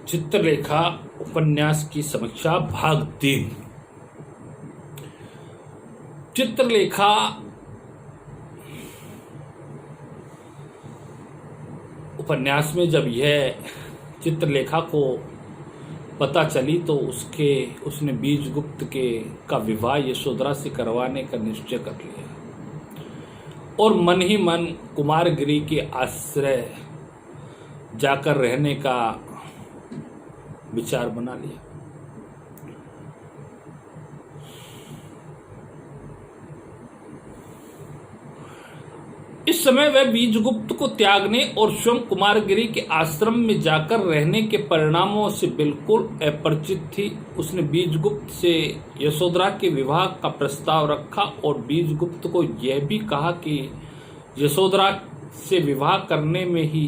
चित्रलेखा उपन्यास की समीक्षा भाग 3। चित्रलेखा उपन्यास में जब यह चित्रलेखा को पता चली तो उसने बीजगुप्त का विवाह यशोधरा से करवाने का निश्चय कर लिया और मन ही मन कुमारगिरी के आश्रय जाकर रहने का विचार बना लिया। इस समय वह बीजगुप्त को त्यागने और स्वयं कुमारगिरी के आश्रम में जाकर रहने के परिणामों से बिल्कुल अपरिचित थी। उसने बीजगुप्त से यशोधरा के विवाह का प्रस्ताव रखा और बीजगुप्त को यह भी कहा कि यशोधरा से विवाह करने में ही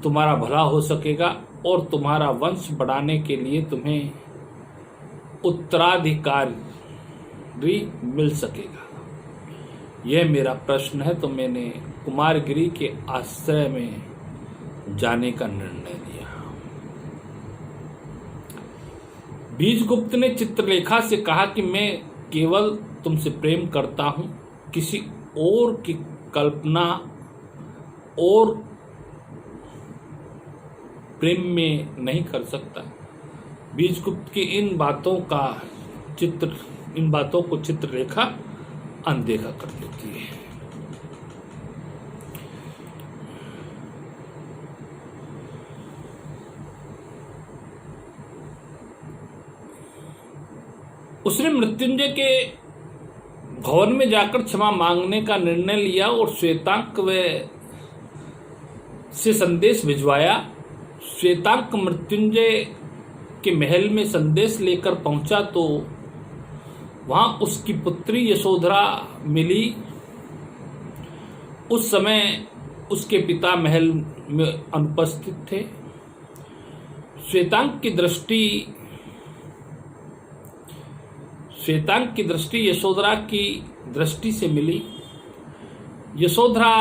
तुम्हारा भला हो सकेगा और तुम्हारा वंश बढ़ाने के लिए तुम्हें उत्तराधिकारी मिल सकेगा। यह मेरा प्रश्न है तो मैंने कुमारगिरी के आश्रय में जाने का निर्णय लिया। बीजगुप्त ने चित्रलेखा से कहा कि मैं केवल तुमसे प्रेम करता हूं, किसी और की कल्पना और प्रेम में नहीं कर सकता। बीजगुप्त की इन बातों को चित्रलेखा अनदेखा कर लेती है। उसने मृत्युंजय के भवन में जाकर क्षमा मांगने का निर्णय लिया और श्वेतांक से संदेश भिजवाया। श्वेतांक मृत्युंजय के महल में संदेश लेकर पहुंचा तो वहां उसकी पुत्री यशोधरा मिली। उस समय उसके पिता महल में अनुपस्थित थे। श्वेतांक की दृष्टि यशोधरा की दृष्टि से मिली। यशोधरा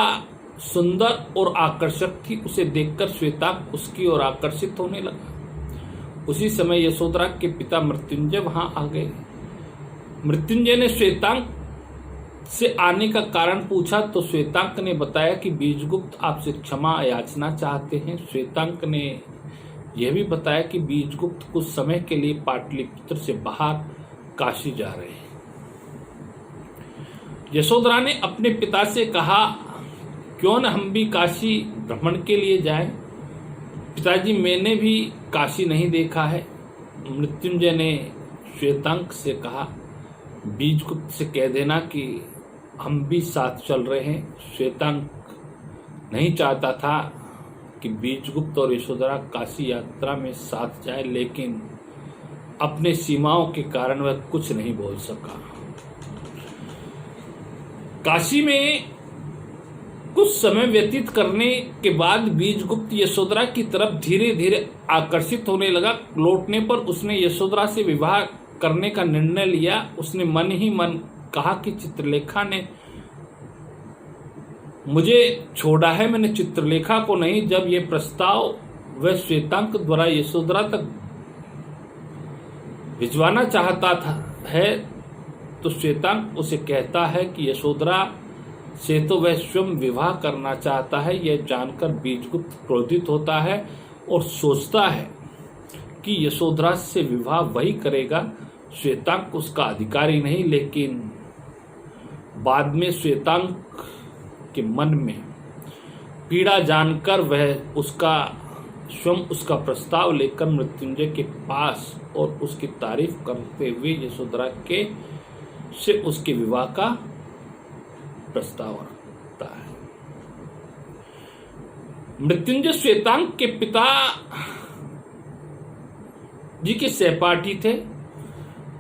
सुंदर और आकर्षक थी। उसे देखकर श्वेतांक उसकी ओर आकर्षित होने लगा। उसी समय यशोधरा के पिता मृत्युंजय वहां आ गए। मृत्युंजय ने श्वेतांक से आने का कारण पूछा तो श्वेतांक ने बताया कि बीजगुप्त आपसे क्षमा याचना चाहते हैं। श्वेतांक ने यह भी बताया कि बीजगुप्त कुछ समय के लिए पाटलिपुत्र से बाहर काशी जा रहे हैं। यशोधरा ने अपने पिता से कहा, क्यों न हम भी काशी भ्रमण के लिए जाएं? पिताजी, मैंने भी काशी नहीं देखा है। मृत्युंजय ने श्वेतांक से कहा, बीजगुप्त से कह देना कि हम भी साथ चल रहे हैं। श्वेतांक नहीं चाहता था कि बीजगुप्त और यशोधरा काशी यात्रा में साथ जाए, लेकिन अपने सीमाओं के कारण वह कुछ नहीं बोल सका। काशी में कुछ समय व्यतीत करने के बाद बीजगुप्त यशोधरा की तरफ धीरे धीरे आकर्षित होने लगा। लौटने पर उसने यशोधरा से विवाह करने का निर्णय लिया। उसने मन ही मन कहा कि चित्रलेखा ने मुझे छोड़ा है, मैंने चित्रलेखा को नहीं। जब यह प्रस्ताव वह श्वेतांक द्वारा यशोधरा तक भिजवाना चाहता है तो श्वेतांक उसे कहता है कि यशोधरा से तो वह स्वयं विवाह करना चाहता है। यह जानकर बीजगुप्त क्रोधित होता है और सोचता है कि यशोधरा से विवाह वही करेगा, श्वेतांक उसका अधिकारी नहीं। लेकिन बाद में श्वेतांक के मन में पीड़ा जानकर वह स्वयं उसका प्रस्ताव लेकर मृत्युंजय के पास और उसकी तारीफ करते हुए यशोधरा से उसके विवाह का प्रस्ताव रखता है। मृत्युंजय श्वेतांक के पिता जी के सहपाठी थे।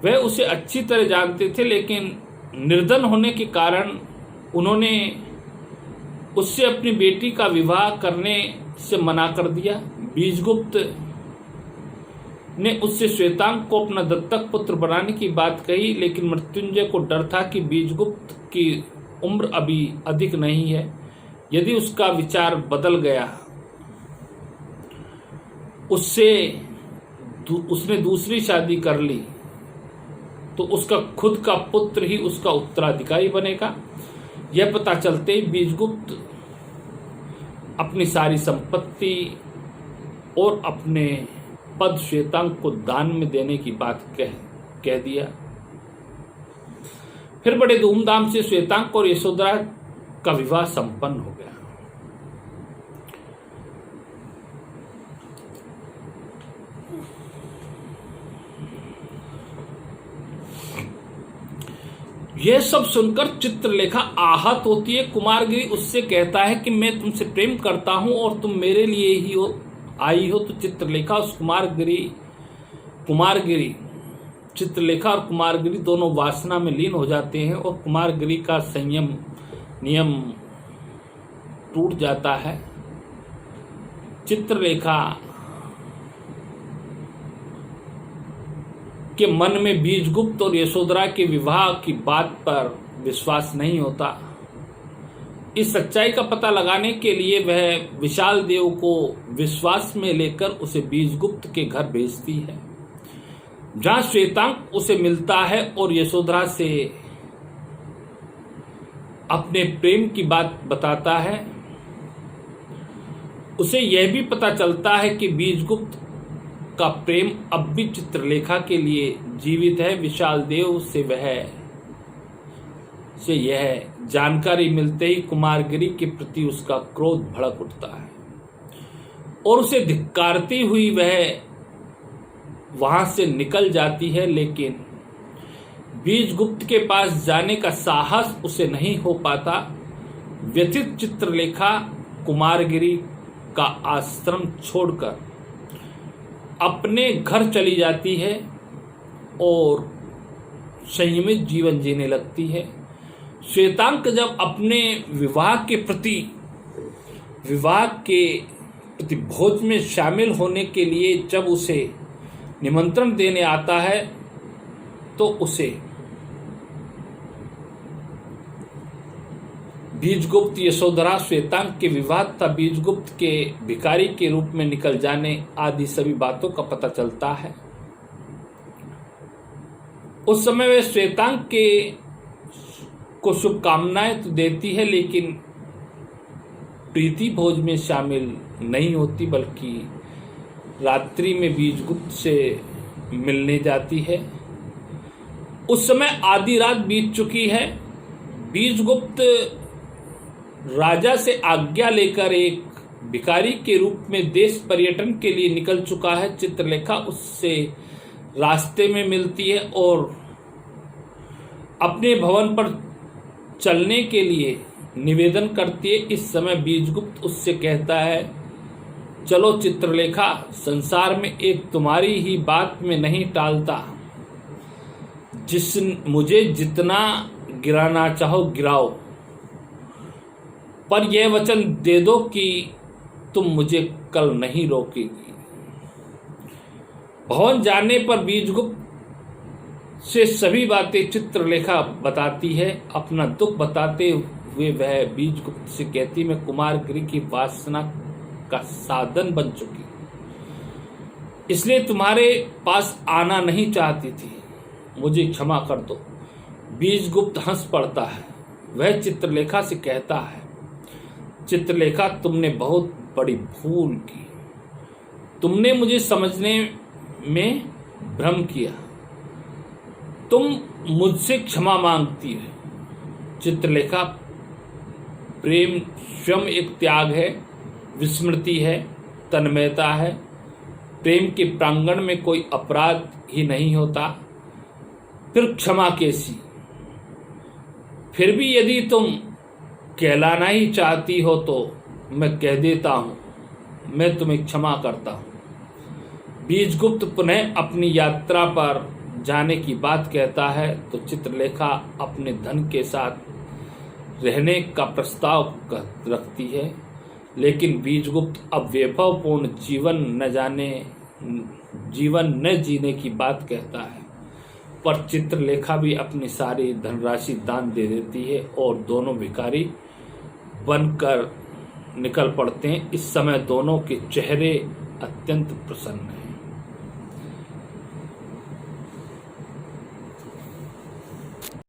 वह उसे अच्छी तरह जानते थे, लेकिन निर्धन होने के कारण उन्होंने उससे अपनी बेटी का विवाह करने से मना कर दिया। बीजगुप्त ने उससे श्वेतांक को अपना दत्तक पुत्र बनाने की बात कही, लेकिन मृत्युंजय को डर था कि बीजगुप्त की उम्र अभी अधिक नहीं है। यदि उसका विचार बदल गया उसने दूसरी शादी कर ली तो उसका खुद का पुत्र ही उसका उत्तराधिकारी बनेगा। यह पता चलते ही बीजगुप्त अपनी सारी संपत्ति और अपने पद श्वेतांग को दान में देने की बात कह दिया। फिर बड़े धूमधाम से श्वेतांग और यशोधरा का विवाह संपन्न हो गया। यह सब सुनकर चित्रलेखा आहत होती है। कुमारगिरी उससे कहता है कि मैं तुमसे प्रेम करता हूं और तुम मेरे लिए ही आई हो। तो चित्रलेखा और कुमारगिरी दोनों वासना में लीन हो जाते हैं और कुमारगिरी का संयम नियम टूट जाता है। चित्रलेखा के मन में बीजगुप्त और यशोधरा के विवाह की बात पर विश्वास नहीं होता। इस सच्चाई का पता लगाने के लिए वह विशाल देव को विश्वास में लेकर उसे बीजगुप्त के घर भेजती है, जहां श्वेतांग उसे मिलता है और यशोधरा से अपने प्रेम की बात बताता है। उसे यह भी पता चलता है कि बीजगुप्त का प्रेम अब भी चित्रलेखा के लिए जीवित है। विशाल देव से यह जानकारी मिलते ही कुमारगिरी के प्रति उसका क्रोध भड़क उठता है और उसे धिक्कारती हुई वह वहां से निकल जाती है। लेकिन बीजगुप्त के पास जाने का साहस उसे नहीं हो पाता। व्यथित चित्रलेखा कुमारगिरी का आश्रम छोड़कर अपने घर चली जाती है और संयमित जीवन जीने लगती है। श्वेतांग जब अपने विवाह के प्रति भोज में शामिल होने के लिए जब उसे निमंत्रण देने आता है तो उसे बीजगुप्त, यशोधरा, श्वेतांग के विवाह तथा बीजगुप्त के भिखारी के रूप में निकल जाने आदि सभी बातों का पता चलता है। उस समय वे श्वेतांग को शुभकामनाएं तो देती है, लेकिन प्रीति भोज में शामिल नहीं होती, बल्कि रात्रि में बीजगुप्त से मिलने जाती है। उस समय आधी रात बीत चुकी है। बीजगुप्त राजा से आज्ञा लेकर एक भिखारी के रूप में देश पर्यटन के लिए निकल चुका है। चित्रलेखा उससे रास्ते में मिलती है और अपने भवन पर चलने के लिए निवेदन करती है। इस समय बीजगुप्त उससे कहता है, चलो चित्रलेखा, संसार में एक तुम्हारी ही बात में नहीं टालता। मुझे जितना गिराना चाहो गिराओ, पर यह वचन दे दो कि तुम मुझे कल नहीं रोकेगी। भवन जाने पर बीजगुप्त से सभी बातें चित्रलेखा बताती है। अपना दुख बताते हुए वह बीजगुप्त से कहती, मैं कुमारगिरी की वासना का साधन बन चुकी, इसलिए तुम्हारे पास आना नहीं चाहती थी, मुझे क्षमा कर दो। बीजगुप्त हंस पड़ता है। वह चित्रलेखा से कहता है, चित्रलेखा, तुमने बहुत बड़ी भूल की। तुमने मुझे समझने में भ्रम किया। तुम मुझसे क्षमा मांगती हो। चित्रलेखा, प्रेम स्वयं एक त्याग है, विस्मृति है, तन्मयता है। प्रेम के प्रांगण में कोई अपराध ही नहीं होता, फिर क्षमा कैसी? फिर भी यदि तुम कहलाना ही चाहती हो तो मैं कह देता हूं, मैं तुम्हें क्षमा करता हूं। बीजगुप्त पुनः अपनी यात्रा पर जाने की बात कहता है तो चित्रलेखा अपने धन के साथ रहने का प्रस्ताव रखती है, लेकिन बीजगुप्त अब वैभवपूर्ण जीवन न जीने की बात कहता है। पर चित्रलेखा भी अपनी सारी धनराशि दान दे देती है और दोनों भिखारी बनकर निकल पड़ते हैं। इस समय दोनों के चेहरे अत्यंत प्रसन्न है।